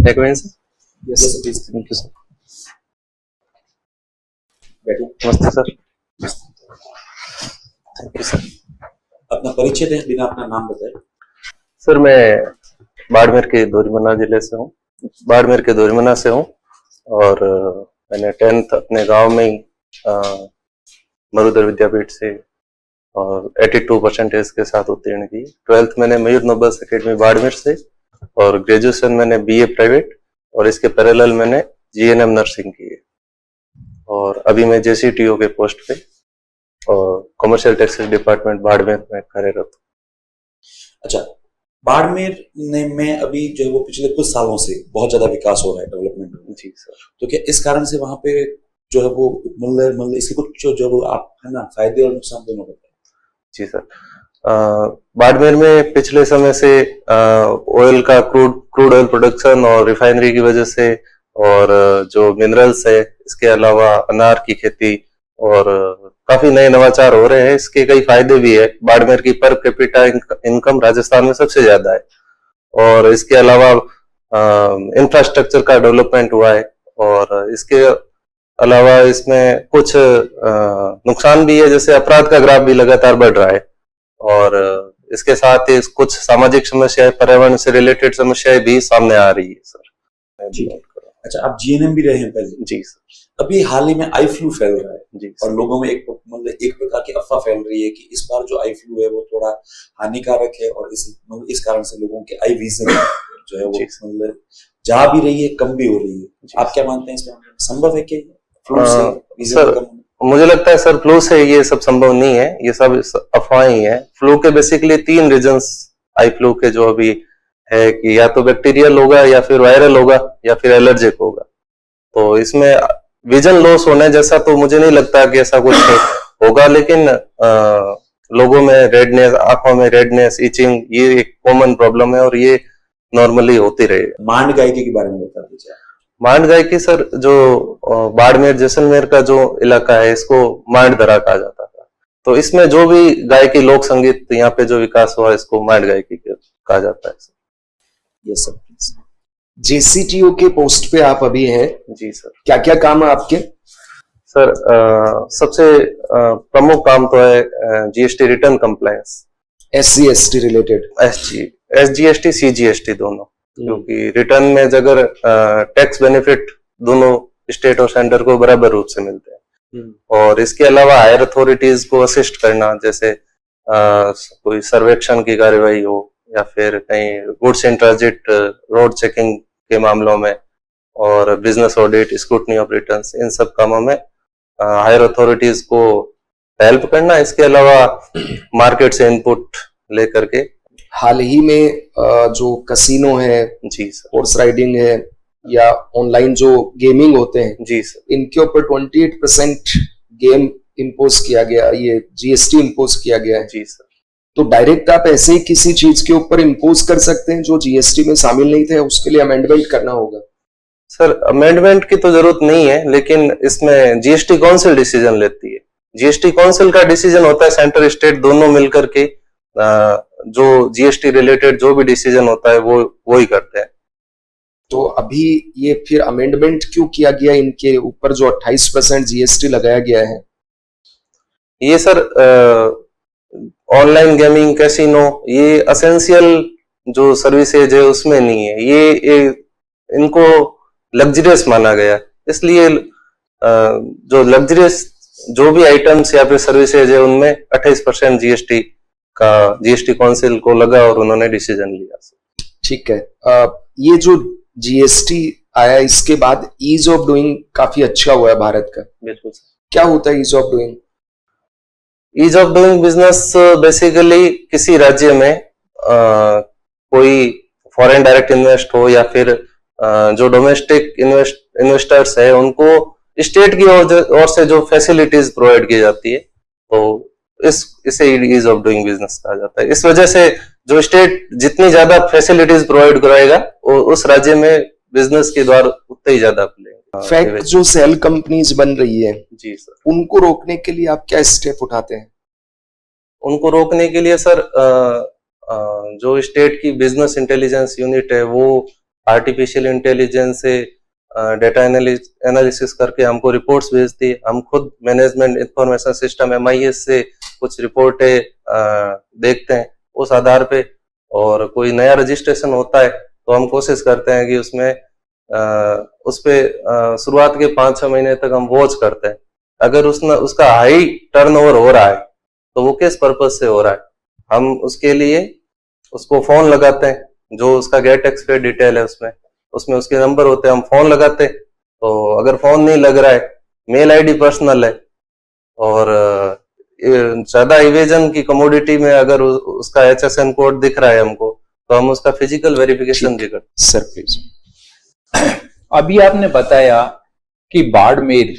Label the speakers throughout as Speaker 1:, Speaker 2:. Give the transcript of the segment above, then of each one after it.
Speaker 1: Take in sir.
Speaker 2: Yes please.
Speaker 1: Thank you sir.
Speaker 2: बैठो।
Speaker 1: नमस्ते sir. Thank you sir.
Speaker 2: अपना परिचय दें बिना अपना नाम बताए।
Speaker 1: सर मैं बाड़मेर के दोरीमन्ना जिले से हूँ, बाड़मेर के दोरीमन्ना से हूँ और मैंने 10th अपने गांव में ही मरुधर विद्यापीठ से और 82% के साथ उत्तीर्ण की। 12th मैंने मयूर नोबल्स एकेडमी बाड़मेर से और ग्रेजुएशन मैंने बीए प्राइवेट और इसके पैरेलल मैंने जीएनएम नर्सिंग की है और अभी मैं जेसीटीओ के पोस्ट पे और कमर्शियल टैक्सेस डिपार्टमेंट बाड़मेर में कार्यरत हूँ।
Speaker 2: अच्छा, बाड़मेर में अभी जो है वो पिछले कुछ सालों से बहुत ज्यादा विकास हो रहा है, डेवलपमेंट।
Speaker 1: जी सर।
Speaker 2: तो क्या इस कारण से वहां पे जो है वो मतलब इसके कुछ जो वो आप है ना फायदे और नुकसान दोनों बताएं।
Speaker 1: जी सर। बाड़मेर में पिछले समय से ऑयल का क्रूड ऑयल प्रोडक्शन और रिफाइनरी की वजह से और जो मिनरल्स है, इसके अलावा अनार की खेती और काफी नए नवाचार हो रहे हैं। इसके कई फायदे भी है। बाड़मेर की पर कैपिटा इनकम राजस्थान में सबसे ज्यादा है और इसके अलावा इंफ्रास्ट्रक्चर का डेवलपमेंट हुआ है और इसके अलावा इसमें कुछ नुकसान भी है, जैसे अपराध का ग्राफ भी लगातार बढ़ रहा है और इसके साथ ही कुछ सामाजिक समस्याएं, पर्यावरण से रिलेटेड समस्याएं भी सामने आ रही है सर।
Speaker 2: जी। अच्छा, आप जीएनएम भी रहे हैं पहले।
Speaker 1: जी सर।
Speaker 2: अभी हाल ही में आई फ्लू फैल रहा है
Speaker 1: जी
Speaker 2: और लोगों में एक प्रकार की अफवाह फैल रही है कि इस बार जो आई फ्लू है वो थोड़ा हानिकारक है और इस कारण से लोगों के आई विजन जो है वो मतलब जा भी रही है, कम भी हो रही है। आप क्या मानते हैं इसमें, संभव है कि फ्लू से विजन कम?
Speaker 1: मुझे लगता है सर फ्लू से ये सब संभव नहीं है, ये सब अफवाहें ही है। फ्लू के बेसिकली 3 रीजंस आई फ्लू के जो अभी है कि या तो बैक्टीरियल होगा या फिर वायरल होगा या फिर एलर्जिक होगा। तो इसमें विजन लॉस होने जैसा तो मुझे नहीं लगता कि ऐसा कुछ होगा, लेकिन लोगों में रेडनेस, आंखों में रेडनेस, इचिंग, ये एक कॉमन प्रॉब्लम है और ये नॉर्मली होती रहेगी।
Speaker 2: मांड गायकी के बारे में बता दीजिए।
Speaker 1: मांड गायकी सर, जो बाड़मेर जैसलमेर का जो इलाका है इसको मांड दरा कहा जाता था। तो इसमें जो भी गायकी लोक संगीत यहाँ पे जो विकास हुआ इसको मांड गायकी कहा जाता है।
Speaker 2: Yes sir. जेसीटीओ के पोस्ट पे आप अभी हैं।
Speaker 1: जी सर। क्या
Speaker 2: क्या काम है आपके?
Speaker 1: सर सबसे प्रमुख काम तो है GST return compliance,
Speaker 2: SGST related.
Speaker 1: SGST CGST दोनों, क्योंकि रिटर्न में अगर टैक्स बेनिफिट दोनों स्टेट और सेंटर को बराबर रूप से मिलते हैं और इसके अलावा हायर अथॉरिटीज को असिस्ट करना, जैसे कोई सर्वेक्षण की कार्यवाही हो या फिर कहीं goods in transit, road checking के मामलों में और business audit, scrutiny of returns, इन सब कामों में हायर अथॉरिटीज को हेल्प करना। इसके अलावा मार्केट से इनपुट लेकर के
Speaker 2: हाल ही में जो कसिनो है,
Speaker 1: जी सर,
Speaker 2: हॉर्स राइडिंग है या ऑनलाइन जो गेमिंग होते हैं,
Speaker 1: जी सर,
Speaker 2: इनके ऊपर 28% गेम इम्पोज किया गया, ये GST इम्पोज किया गया है।
Speaker 1: जी सर।
Speaker 2: तो डायरेक्ट आप ऐसे ही किसी चीज के ऊपर इम्पोज कर सकते हैं जो GST में शामिल नहीं थे, उसके लिए अमेंडमेंट करना होगा?
Speaker 1: सर अमेंडमेंट की तो जरूरत नहीं है, लेकिन इसमें जीएसटी काउंसिल डिसीजन लेती है। जीएसटी काउंसिल का डिसीजन होता है सेंटर स्टेट दोनों मिलकर के जो जीएसटी रिलेटेड जो भी डिसीजन होता है वो ही करते हैं।
Speaker 2: तो अभी ये फिर अमेंडमेंट क्यों किया गया इनके ऊपर जो 28% GST लगाया गया है?
Speaker 1: ये सर ऑनलाइन गेमिंग, कैसीनो, ये असेंशियल जो सर्विसेज है उसमें नहीं है। ये इनको लग्जरियस माना गया, इसलिए जो लग्जरियस जो भी आइटम्स या फिर सर्विसेज है उनमें 28% जीएसटी काउंसिल को लगा और उन्होंने डिसीजन लिया।
Speaker 2: ठीक है। ये जो जीएसटी आया इसके बाद ईज ऑफ डूइंग काफी अच्छा हुआ है भारत का।
Speaker 1: बिल्कुल।
Speaker 2: क्या होता है ease of doing?
Speaker 1: Ease of doing business basically किसी राज्य में कोई फॉरेन डायरेक्ट इन्वेस्ट हो या फिर जो डोमेस्टिक इन्वेस्टर्स है उनको स्टेट की ओर से जो फैसिलिटीज प्रोवाइड की जाती है, तो इसे ईज ऑफ डूइंग बिजनेस कहा जाता है। इस वजह से जो स्टेट जितनी ज्यादा फैसिलिटीज प्रोवाइड कराएगा उस राज्य में बिजनेस के द्वार उतने ही ज्यादा खुलेंगे।
Speaker 2: फैक्ट जो सेल कंपनीज बन रही है,
Speaker 1: जी सर,
Speaker 2: उनको रोकने के लिए आप क्या स्टेप उठाते हैं?
Speaker 1: उनको रोकने के लिए सर जो स्टेट की बिजनेस इंटेलिजेंस यूनिट है वो आर्टिफिशियल इंटेलिजेंस से डेटा एनालिसिस करके हमको रिपोर्ट्स भेजती है। हम खुद मैनेजमेंट इंफॉर्मेशन सिस्टम MIS से कुछ रिपोर्टें देखते हैं उस आधार पे, और कोई नया रजिस्ट्रेशन होता है तो हम कोशिश करते हैं कि उसमें उस पे शुरुआत के 5-6 महीने तक हम वॉच करते हैं। अगर उसका हाई टर्नओवर हो रहा है तो वो किस पर्पज से हो रहा है, हम उसके लिए उसको फोन लगाते हैं, जो उसका गेट एक्सपायर डिटेल है उसमें उसके नंबर होते हैं, हम फोन लगाते हैं। तो अगर फोन नहीं लग रहा है, मेल आईडी पर्सनल है, और ज्यादा इवेजन की कमोडिटी में अगर उसका HSN कोड दिख रहा है हमको, तो हम उसका फिजिकल वेरिफिकेशन भी करते हैं।
Speaker 2: Sir please.
Speaker 3: अभी आपने बताया कि बाड़मेर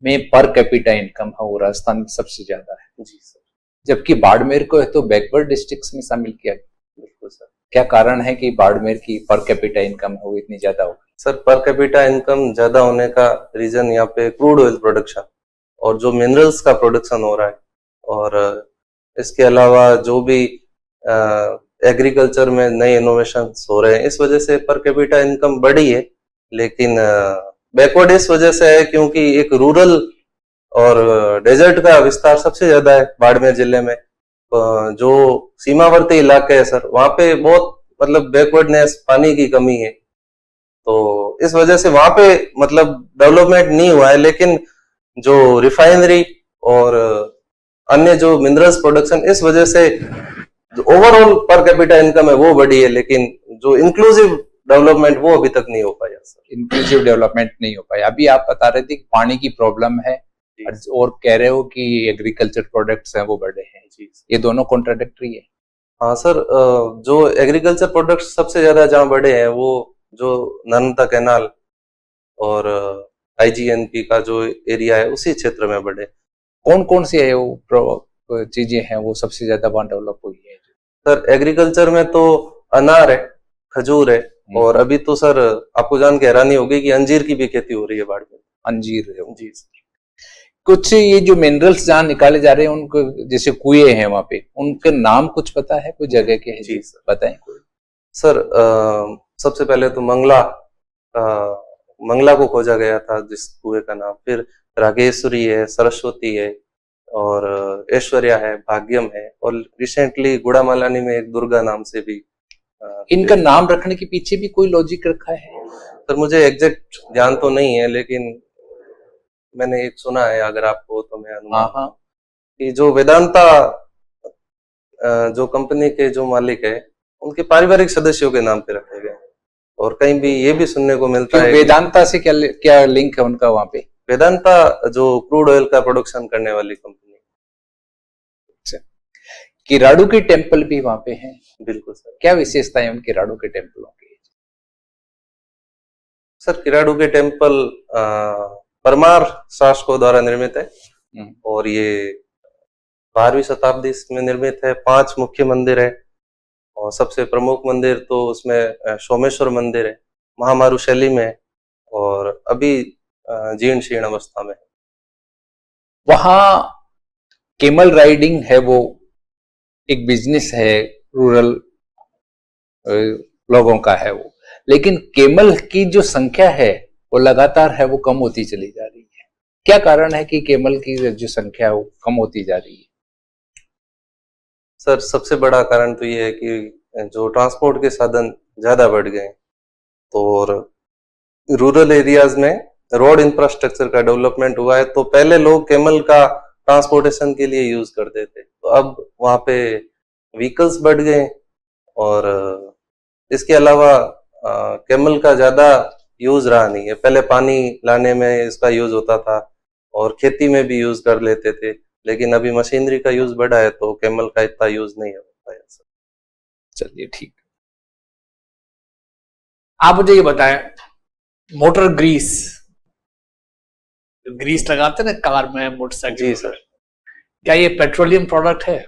Speaker 3: में पर कैपिटा इनकम है वो राजस्थान में सबसे ज्यादा है।
Speaker 1: जी सर।
Speaker 3: जबकि बाड़मेर को तो बैकवर्ड डिस्ट्रिक्ट्स में शामिल किया गया।
Speaker 1: बिल्कुल सर।
Speaker 3: क्या कारण है कि बाड़मेर की पर कैपिटा इनकम है वो इतनी ज्यादा हो?
Speaker 1: सर, पर कैपिटा इनकम ज्यादा होने का रीजन यहाँ पे क्रूड ऑयल प्रोडक्शन और जो मिनरल्स का प्रोडक्शन हो रहा है, और इसके अलावा जो भी एग्रीकल्चर में नए इनोवेशन हो रहे हैं, इस वजह से पर कैपिटा इनकम बढ़ी है। लेकिन बैकवर्ड इस वजह से है क्योंकि एक रूरल और डेजर्ट का विस्तार सबसे ज्यादा है बाड़मेर जिले में। जो सीमावर्ती इलाके है सर, वहां पे बहुत मतलब बैकवर्डनेस, पानी की कमी है, तो इस वजह से वहां पे मतलब डेवलपमेंट नहीं हुआ है। लेकिन जो रिफाइनरी और अन्य जो मिनरल्स प्रोडक्शन, इस वजह से ओवरऑल पर कैपिटा इनकम है वो बढ़ी है, लेकिन जो इंक्लूसिव डेवलपमेंट वो अभी तक नहीं हो पाया सर।
Speaker 3: इंक्लूसिव डेवलपमेंट नहीं हो पाया। अभी आप बता रहे थे कि पानी की प्रॉब्लम है और कह रहे हो कि एग्रीकल्चर प्रोडक्ट्स हैं वो बढ़े हैं। ये दोनों कॉन्ट्राडिक्टरी है।
Speaker 1: हाँ सर, जो एग्रीकल्चर प्रोडक्ट्स सबसे ज्यादा जहाँ बढ़े हैं वो जो नर्मदा कैनाल और IGNP का जो एरिया है उसी क्षेत्र में बढ़े।
Speaker 3: कौन कौन सी है वो चीजें हैं वो सबसे ज्यादा वहां डेवलप हुई है?
Speaker 1: सर, एग्रीकल्चर में तो अनार है, खजूर है, और अभी तो सर आपको जान के हैरानी होगी कि अंजीर की भी खेती हो रही है बाड़मेर।
Speaker 3: अंजीर है
Speaker 1: जी सर।
Speaker 3: कुछ ये जो मिनरल्स जहाँ निकाले जा रहे हैं उनको, जैसे कुएं हैं वहां पे, उनके नाम कुछ पता है? कोई जगह के है?
Speaker 1: जी सर,
Speaker 3: बताएं कोई।
Speaker 1: सर सबसे पहले तो मंगला को खोजा गया था जिस कुएं का नाम, फिर रागेश्वरी है, सरस्वती है, और ऐश्वर्या है, भाग्यम है, और रिसेंटली गुड़ामालानी में एक दुर्गा नाम से भी।
Speaker 3: इनका नाम रखने के पीछे भी कोई लॉजिक रखा है?
Speaker 1: सर मुझे एग्जैक्ट ध्यान तो नहीं है, लेकिन मैंने एक सुना है, अगर आपको तो मैं अनुमान कि जो वेदांता जो कंपनी के जो मालिक है उनके पारिवारिक सदस्यों के नाम पे रखे गए, और कहीं भी ये भी सुनने को मिलता है।
Speaker 3: वेदांता से क्या लिंक है उनका वहां पे?
Speaker 1: वेदांता जो क्रूड ऑयल का प्रोडक्शन करने वाली कंपनी।
Speaker 3: किराड़ू के टेम्पल भी वहां पे हैं?
Speaker 1: बिल्कुल सर।
Speaker 3: क्या विशेषता है उन किराड़ू के टेम्पलों की?
Speaker 1: सर, किराड़ू के टेम्पल परमार शासकों द्वारा निर्मित है, और ये 12वीं शताब्दी में निर्मित है। 5 मुख्य मंदिर है, और सबसे प्रमुख मंदिर तो उसमें सोमेश्वर मंदिर है, महामारू शैली में है, और अभी जीर्ण शीर्ण अवस्था में।
Speaker 3: वहां केमल राइडिंग है, वो एक बिजनेस है, रूरल लोगों का है वो, लेकिन केमल की जो संख्या है वो लगातार है वो कम होती चली जा रही है। क्या कारण है कि केमल की जो संख्या है वो कम होती जा रही है?
Speaker 1: सर, सबसे बड़ा कारण तो ये है कि जो ट्रांसपोर्ट के साधन ज्यादा बढ़ गए, तो और रूरल एरियाज में रोड इंफ्रास्ट्रक्चर का डेवलपमेंट हुआ है। तो पहले लोग केमल का ट्रांसपोर्टेशन के लिए यूज करते थे, तो अब वहां पे व्हीकल्स बढ़ गए, और इसके अलावा केमल का ज्यादा यूज रहा नहीं है। पहले पानी लाने में इसका यूज होता था, और खेती में भी यूज कर लेते थे, लेकिन अभी मशीनरी का यूज बढ़ा है तो केमल का इतना यूज नहीं होता है सर।
Speaker 3: चलिए ठीक।
Speaker 4: आप मुझे ये बताएं, मोटर ग्रीस लगाते हैं ना कार में, मोटरसाइकिल।
Speaker 1: जी सर।
Speaker 4: क्या ये पेट्रोलियम प्रोडक्ट है?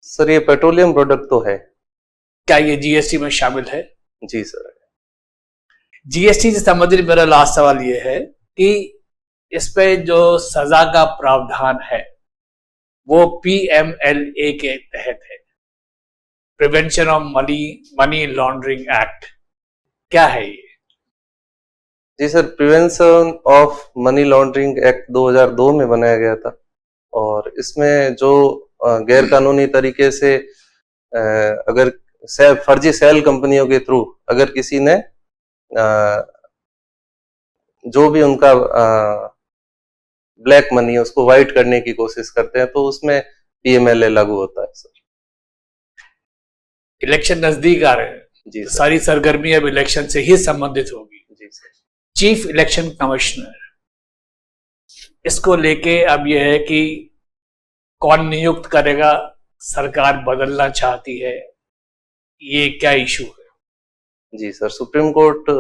Speaker 1: सर, ये पेट्रोलियम प्रोडक्ट तो है।
Speaker 4: क्या ये GST में शामिल है?
Speaker 1: जी सर।
Speaker 4: GST से संबंधित मेरा लास्ट सवाल ये है कि इस पे जो सजा का प्रावधान है वो PMLA के तहत है, prevention of money laundering act. क्या है ये?
Speaker 1: जी sir, prevention of money laundering act 2002 में बनाया गया था, और इसमें जो गैर कानूनी तरीके से अगर फर्जी सेल कंपनियों के थ्रू अगर किसी ने जो भी उनका ब्लैक मनी है उसको व्हाइट करने की कोशिश करते हैं, तो उसमें पीएमएलए लागू होता है सर।
Speaker 4: इलेक्शन नजदीक आ रहे हैं,
Speaker 1: जी सर।
Speaker 4: सारी सरगर्मी अब इलेक्शन से ही संबंधित होगी।
Speaker 1: जी सर।
Speaker 4: चीफ इलेक्शन कमिश्नर, इसको लेके अब यह है कि कौन नियुक्त करेगा, सरकार बदलना चाहती है, ये क्या इशू है?
Speaker 1: जी सर, सुप्रीम कोर्ट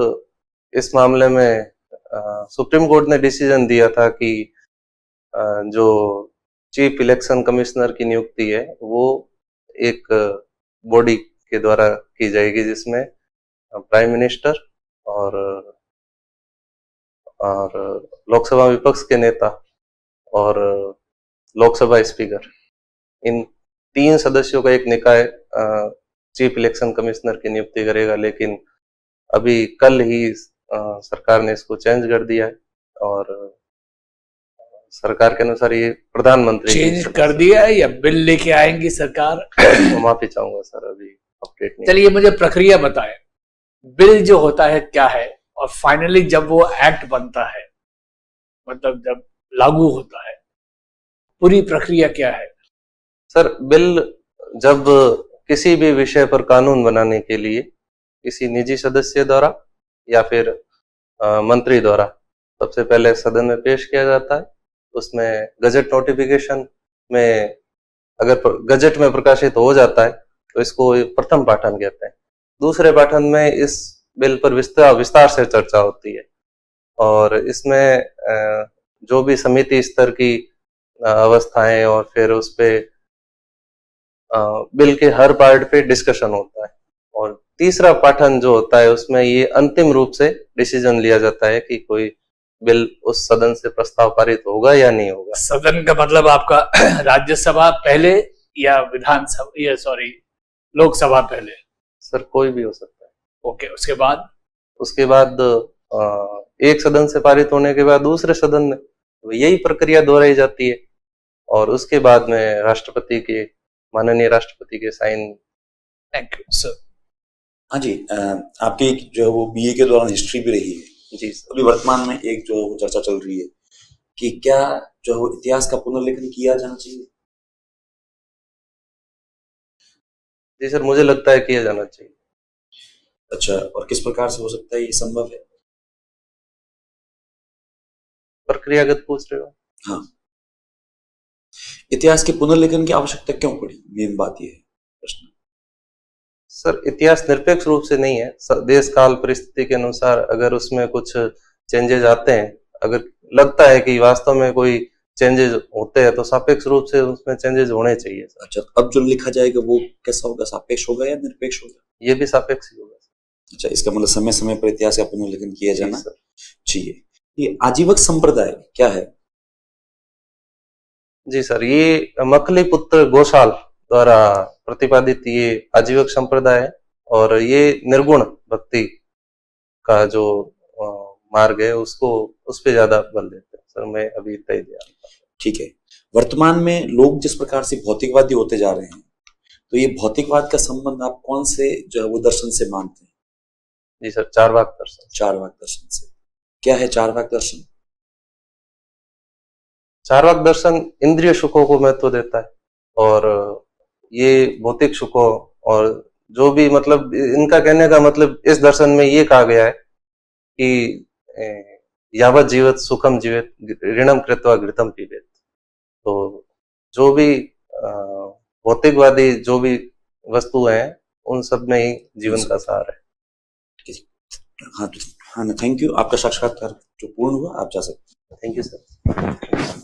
Speaker 1: इस मामले में सुप्रीम कोर्ट ने डिसीजन दिया था कि जो चीफ इलेक्शन कमिश्नर की नियुक्ति है वो एक बॉडी के द्वारा की जाएगी, जिसमें प्राइम मिनिस्टर और लोकसभा विपक्ष के नेता और लोकसभा स्पीकर, इन 3 सदस्यों का एक निकाय चीफ इलेक्शन कमिश्नर की नियुक्ति करेगा। लेकिन अभी कल ही सरकार ने इसको चेंज कर दिया है, और सरकार के अनुसार ये प्रधानमंत्री
Speaker 4: चेंज कर दिया है या बिल लेके आएंगी सरकार?
Speaker 1: माफी चाहूंगा सर, अभी अपडेट नहीं।
Speaker 4: चलिए मुझे प्रक्रिया बताएं, बिल जो होता है क्या है, और फाइनली जब वो एक्ट बनता है, मतलब जब लागू होता है, पूरी प्रक्रिया क्या है?
Speaker 1: सर, बिल जब किसी भी विषय पर कानून बनाने के लिए किसी निजी सदस्य द्वारा या फिर मंत्री द्वारा सबसे पहले सदन में पेश किया जाता है, उसमें गजट नोटिफिकेशन में अगर गजट में प्रकाशित हो जाता है तो इसको प्रथम पाठन कहते हैं। दूसरे पाठन में इस बिल पर विस्तार से चर्चा होती है, और इसमें जो भी समिति स्तर की अवस्थाएं और फिर उस पे बिल के हर पार्ट पे डिस्कशन होता है, और तीसरा पाठन जो होता है उसमें ये अंतिम रूप से डिसीजन लिया जाता है कि कोई बिल उस सदन से प्रस्ताव पारित होगा या नहीं होगा।
Speaker 4: सदन का मतलब आपका राज्यसभा पहले या विधानसभा, या सॉरी लोकसभा पहले?
Speaker 1: सर, कोई भी हो सकता है।
Speaker 4: ओके, उसके बाद
Speaker 1: एक सदन से पारित होने के बाद दूसरे सदन में यही प्रक्रिया दोहराई जाती है, और उसके बाद में माननीय राष्ट्रपति के साइन।
Speaker 4: Thank you sir.
Speaker 2: हाँ जी, आपकी जो है वो बीए के दौरान हिस्ट्री भी रही है।
Speaker 1: जी सर।
Speaker 2: अभी वर्तमान में एक जो चर्चा चल रही है कि क्या जो है वो इतिहास का पुनर्लेखन किया जाना चाहिए?
Speaker 1: जी सर, मुझे लगता है किया जाना चाहिए।
Speaker 2: अच्छा, और किस प्रकार से हो सकता है, ये संभव है?
Speaker 1: प्रक्रियागत पूछ रहे हो?
Speaker 2: हाँ, इतिहास के पुनर्लेखन की आवश्यकता क्यों पड़ी, मेन बात यह है प्रश्न।
Speaker 1: सर, इतिहास निरपेक्ष रूप से नहीं है। देश काल परिस्थिति के अनुसार अगर उसमें कुछ चेंजेस आते हैं, अगर लगता है कि वास्तव में कोई चेंजेस होते हैं, तो सापेक्ष रूप से उसमें चेंजेस होने चाहिए।
Speaker 2: अच्छा, अब जो लिखा जाएगा वो कैसा होगा, सापेक्ष होगा या निरपेक्ष होगा?
Speaker 1: ये भी सापेक्ष ही होगा।
Speaker 2: अच्छा, इसका मतलब समय समय पर इतिहास का पुनर्लेखन किया जाना चाहिए। ये आजीवक संप्रदाय क्या है?
Speaker 1: जी सर, ये मखली पुत्र घोषाल द्वारा प्रतिपादित ये आजीवक संप्रदाय है, और ये निर्गुण भक्ति का जो मार्ग है उसको उस पे ज्यादा बल देते हैं। सर, मैं अभी इतना ही दिया।
Speaker 2: ठीक है, वर्तमान में लोग जिस प्रकार से भौतिकवादी होते जा रहे हैं, तो ये भौतिकवाद का संबंध आप कौन से जो है वो दर्शन से मानते हैं?
Speaker 1: जी सर, चारवाक दर्शन।
Speaker 2: चारवाक दर्शन से। क्या है चारवाक दर्शन?
Speaker 1: चारवाक दर्शन इंद्रिय सुखों को महत्व देता है, और ये भौतिक सुखों और जो भी, मतलब इनका कहने का मतलब इस दर्शन में ये कहा गया है कि यावत जीवत सुखम जीवेत ऋणम कृत्वा घृतम पीबेत। तो जो भी भौतिकवादी जो भी वस्तु हैं उन सब में ही जीवन का सार है।
Speaker 2: हाँ, थैंक यू। आपका साक्षात्कार जो पूर्ण हुआ, आप जा सकते हैं।
Speaker 1: Thank you sir.